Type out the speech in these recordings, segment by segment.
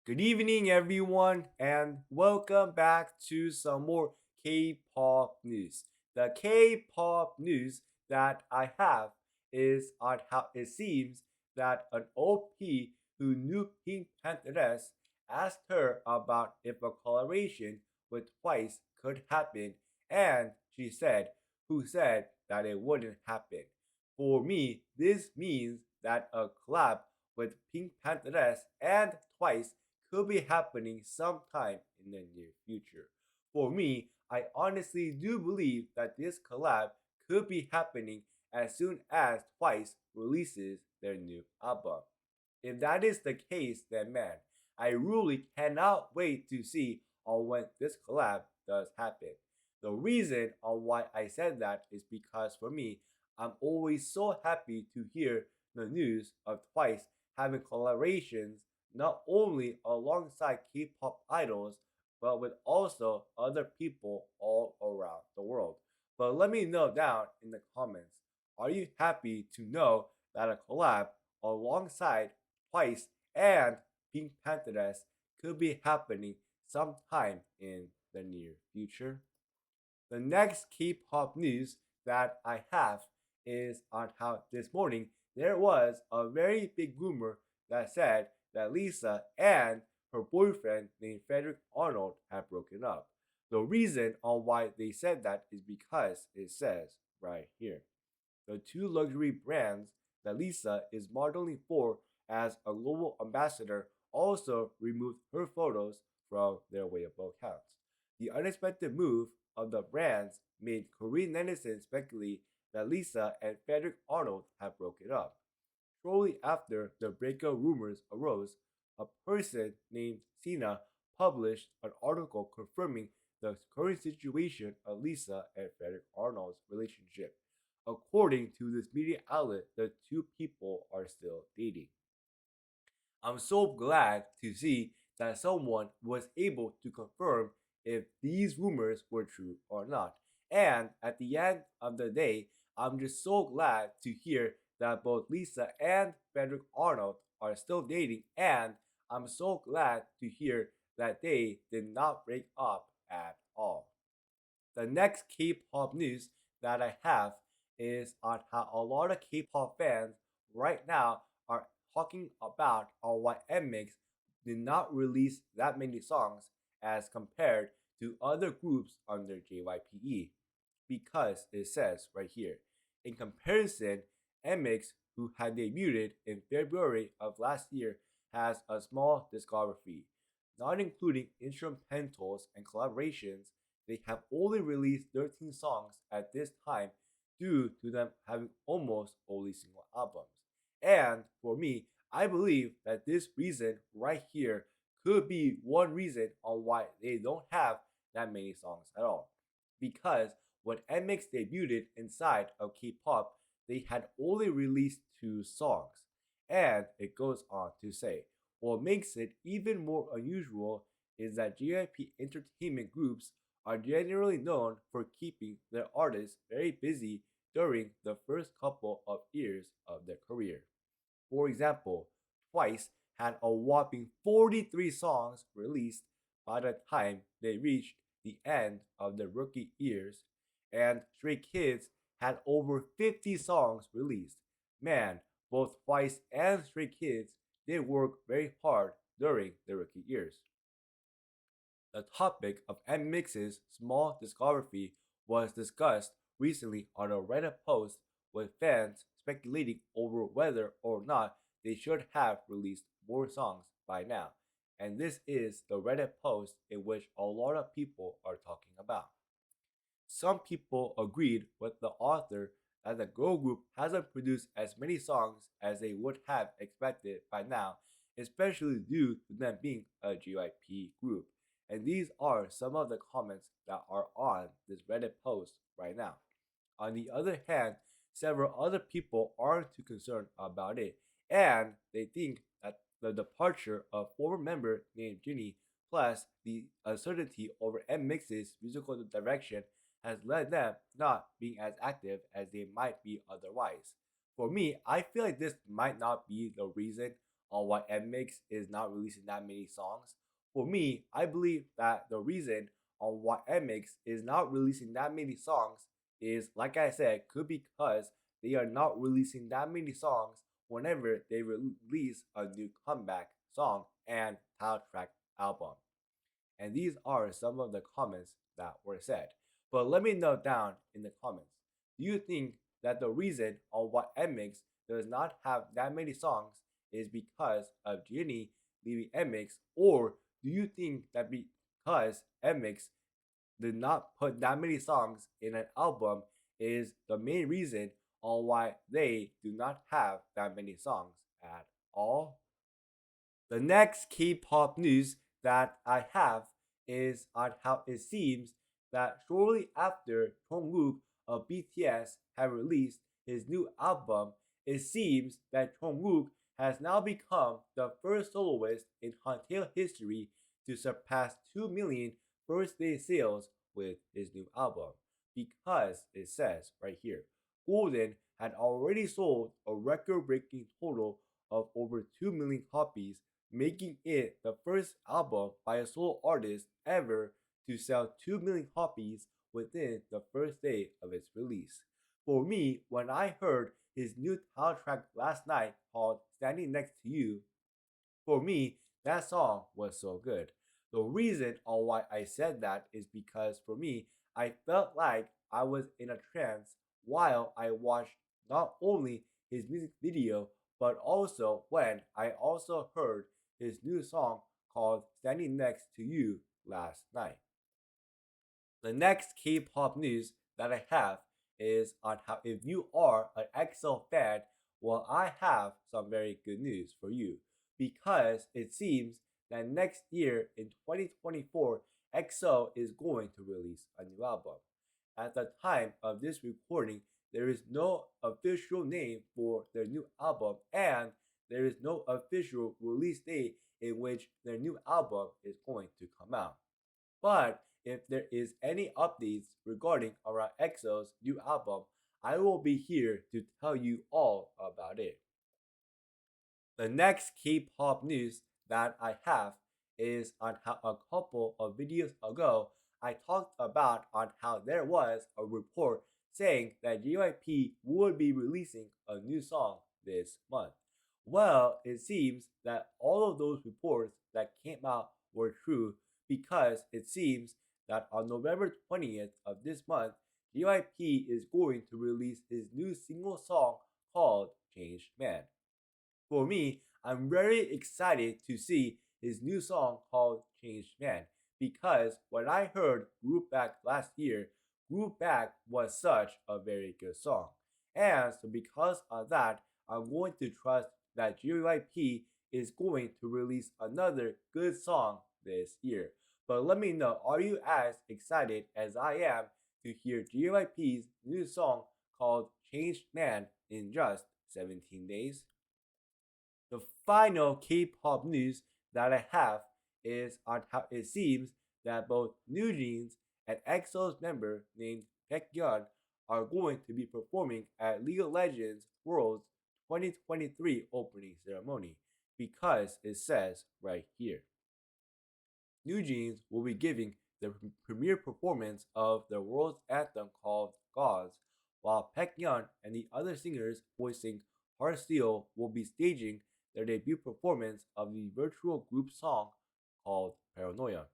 Good evening, everyone, and welcome back to some more K-pop news. The K-pop news that I have is on how it seems that an OP who knew Pink Pantheress asked her about if a collaboration with Twice could happen, and she said, who said that it wouldn't happen. For me, this means that a collab with Pink Pantheress and Twice could be happening sometime in the near future. For me, I honestly do believe that this collab could be happening as soon as Twice releases their new album. If that is the case, then man, I really cannot wait to see on when this collab does happen. The reason on why I said that is because for me, I'm always so happy to hear the news of Twice having collaborations not only alongside K-pop idols, but with also other people all around the world. But let me know down in the comments, are you happy to know that a collab alongside Twice and Pink Pantheress could be happening sometime in the near future? The next K-pop news that I have is on how this morning there was a very big rumor that said that Lisa and her boyfriend named Frederick Arnold had broken up. The reason on why they said that is because it says right here. The two luxury brands that Lisa is modeling for as a global ambassador also removed her photos from their Weibo accounts. The unexpected move of the brands made Korean netizens speculate that Lisa and Frederick Arnold have broken up. Shortly after the breakup rumors arose, a person named Sina published an article confirming the current situation of Lisa and Frederick Arnold's relationship. According to this media outlet, the two people are still dating. I'm so glad to see that someone was able to confirm if these rumors were true or not. And at the end of the day, I'm just so glad to hear that both Lisa and Frederick Arnold are still dating, and I'm so glad to hear that they did not break up at all. The next K-pop news that I have is on how a lot of K-pop fans right now are talking about on why NMIXX did not release that many songs as compared to other groups under JYPE. Because it says right here, in comparison, NMIXX, who had debuted in February of last year, has a small discography. Not including instrumentals and collaborations, they have only released 13 songs at this time due to them having almost only single albums. And for me, I believe that this reason right here could be one reason on why they don't have that many songs at all. Because when NMIXX debuted inside of K-pop, they had only released 2 songs. And it goes on to say, what makes it even more unusual is that JYP entertainment groups are generally known for keeping their artists very busy during the first couple of years of their career. For example, Twice had a whopping 43 songs released by the time they reached the end of their rookie years, and Stray Kids had over 50 songs released. Man, both Twice and Stray Kids did work very hard during their rookie years. The topic of NMIXX's small discography was discussed recently on a Reddit post with fans speculating over whether or not they should have released more songs by now. And this is the Reddit post in which a lot of people are talking about. Some people agreed with the author that the girl group hasn't produced as many songs as they would have expected by now, especially due to them being a JYP group. And these are some of the comments that are on this Reddit post right now. On the other hand, several other people aren't too concerned about it, and they think that the departure of former member named Ginny, plus the uncertainty over NMIXX's musical direction, has led them not being as active as they might be otherwise. For me, I feel like this might not be the reason on why NMIXX is not releasing that many songs? For me, I believe that the reason on why NMIXX is not releasing that many songs is, like I said, could be because they are not releasing that many songs whenever they release a new comeback song and title track album. And these are some of the comments that were said. But let me know down in the comments. Do you think that the reason on why NMIXX does not have that many songs is because of Jennie leaving NMIXX, or do you think that because NMIXX did not put that many songs in an album is the main reason on why they do not have that many songs at all? The next K-pop news that I have is on how it seems that shortly after JUNGKOOK of BTS had released his new album, it seems that JUNGKOOK has now become the first soloist in HATEO history to surpass 2 million first day sales with his new album, because it says right here, Golden had already sold a record-breaking total of over 2 million copies, making it the first album by a solo artist ever to sell 2 million copies within the first day of its release. For me, when I heard his new title track last night called Standing Next to You, for me, that song was so good. The reason on why I said that is because for me, I felt like I was in a trance while I watched not only his music video, but also when I also heard his new song called Standing Next to You last night. The next K-pop news that I have is on how if you are an EXO fan, well, I have some very good news for you, because it seems that next year in 2024, EXO is going to release a new album. At the time of this recording, there is no official name for their new album, and there is no official release date in which their new album is going to come out. But if there is any updates regarding around EXO's new album, I will be here to tell you all about it. The next K-pop news that I have is on how a couple of videos ago I talked about on how there was a report saying that JYP would be releasing a new song this month. Well, it seems that all of those reports that came out were true, because it seems that on November 20th of this month, JYP is going to release his new single song called Changed Man. For me, I'm very excited to see his new song called Changed Man, because when I heard Group Back last year, Group Back was such a very good song. And so because of that, I'm going to trust that JYP is going to release another good song this year. But let me know, are you as excited as I am to hear JYP's new song called Changed Man in just 17 days? The final K-pop news that I have is on how it seems that both NewJeans and EXO's member named BAEKHYUN are going to be performing at League of Legends World's 2023 opening ceremony, because it says right here. NewJeans will be giving the premiere performance of the world's anthem called Gods, while BAEKHYUN and the other singers voicing Heart Steel will be staging their debut performance of the virtual group song called Paranoia.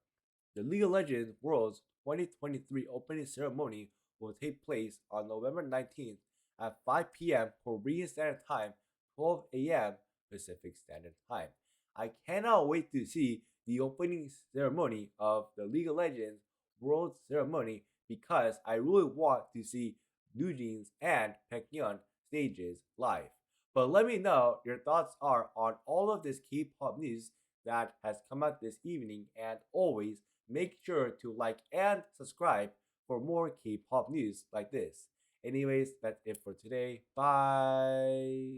The League of Legends World's 2023 opening ceremony will take place on November 19th at 5 p.m. Korean Standard Time, 12 a.m. Pacific Standard Time. I cannot wait to see the opening ceremony of the League of Legends World ceremony, because I really want to see NewJeans and BAEKHYUN stages live. But let me know your thoughts are on all of this K-pop news that has come out this evening, and always make sure to like and subscribe for more K-pop news like this. Anyways, that's it for today. Bye!